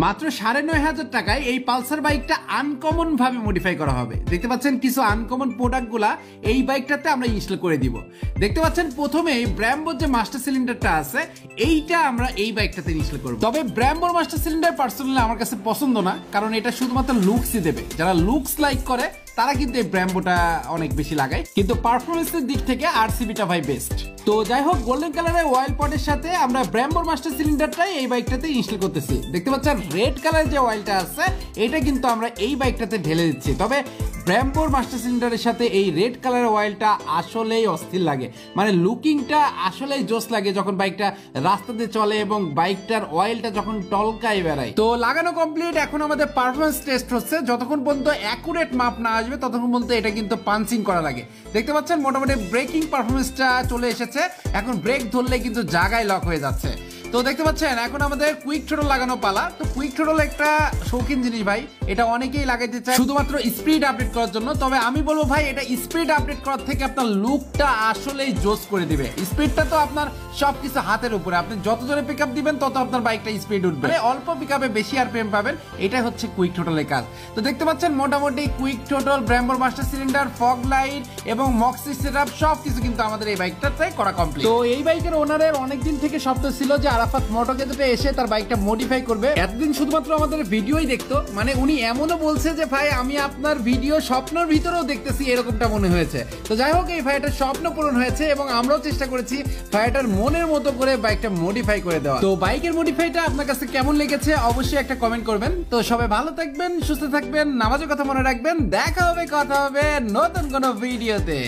মাত্র ৯,৫০০ টাকায় এই পালসার বাইকটা আনকমন ভাবে মডিফাই করা হবে। দেখতে পাচ্ছেন কিছু আনকমন প্রোডাক্টগুলা এই বাইকটাতে আমরা ইনস্টল করে দিব। দেখতে পাচ্ছেন প্রথমে ব্র্যাম্বোর যে মাস্টার সিলিন্ডারটা আছে এইটা আমরা এই বাইকটাতে ইনস্টল করব। তবে ব্র্যাম্বোর মাস্টার সিলিন্ডার পার্সোনালি আমার কাছে পছন্দ না, কারণ এটা শুধুমাত্র লুকসই দেবে। যারা লুকস লাইক করে তারা কিন্তু এই ব্র্যাম্বোটা অনেক বেশি লাগায়, কিন্তু পারফরমেন্সের দিক থেকে আরসিবিটা ভাই বেস্ট। তো যাই হোক, গোল্ডেন কালারের অয়েল পটের সাথে আমরা ব্র্যাম্বোর মাস্টার সিলিন্ডারটাই এই বাইকটাতে ইনস্টল করতেছি। দেখতে পাচ্ছেন রেড কালারের যে অয়েলটা আছে এটা কিন্তু আমরা এই বাইকটাতে ঢেলে দিচ্ছি। তবে ব্র্যাম্বোর মাস্টার সিলিন্ডারের সাথে এই রেড কালারের অয়েলটা আসলেই অস্থির লাগে, মানে লুকিংটা আসলেই জোস লাগে যখন বাইকটা রাস্তাতে চলে এবং বাইকটার অয়েলটা যখন টলকায় বেড়ায়। তো লাগানো কমপ্লিট, এখন আমাদের পারফরমেন্স টেস্ট হচ্ছে। যতক্ষণ পর্যন্ত অ্যাকুরেট মাপ না আসবে ততক্ষণ পর্যন্ত এটা কিন্তু পাঞ্চিং করা লাগে। দেখতে পাচ্ছেন মোটামুটি ব্রেকিং পারফরমেন্সটা চলে এসেছে, এখন ব্রেক ধরলে কিন্তু জায়গায় লক হয়ে যাচ্ছে। তো দেখতে পাচ্ছেন এখন আমাদের কুইক থ্রোটল লাগানো পালা। তো কুইক থ্রোটল একটা শৌখিন জিনিস ভাই, এটা অনেকেই লাগাইতে চায় শুধুমাত্র স্পিড আপডেট করার জন্য। তবে আমি বলবো ভাই, এটা স্পিড আপডেট করার থেকে আপনার লুকটা আসলেই জোস করে দিবে। স্পিডটা তো আপনার সবকিছু হাতের উপরে, আপনি যত জোরে পিক আপ দিবেন তত আপনার বাইকটা স্পিড উঠবে, মানে অল্প পিক আপে বেশি আরপিএম পাবেন। এটাই হচ্ছে কুইক থ্রোটলের কাজ। তো দেখতে পাচ্ছেন মোটামুটি কুইক থ্রোটল, ব্র্যাম্বোর মাস্টার সিলিন্ডার, ফগ লাইট এবং মক্সি সেটআপ সবকিছু কিন্তু আমাদের এই বাইকটাতে করা কমপ্লিট। তো এই বাইকের ওনারের অনেকদিন থেকে স্বপ্ন ছিল যে আরাফাত মোটোগেজেটে এসে তার বাইকটা মডিফাই করবে। এতদিন শুধুমাত্র আমাদের ভিডিওই দেখতো, মানে উনি এমনও বলছে যে ভাই আমি আপনার ভিডিও স্বপ্নের ভিতরেও দেখতেছি, এরকমটা মনে হয়েছে। তো যাই হোক, এই ভাইটার স্বপ্ন পূরণ হয়েছে এবং আমরাও চেষ্টা করেছি ভাইটার মনের মতো করে বাইকটা মডিফাই করে দেওয়া। তো বাইকের মডিফাইটা আপনার কাছে কেমন লেগেছে অবশ্যই একটা কমেন্ট করবেন। তো সবাই ভালো থাকবেন, সুস্থ থাকবেন, নামাজের কথা মনে রাখবেন। দেখা হবে, কথা হবে নতুন কোনো ভিডিওতে।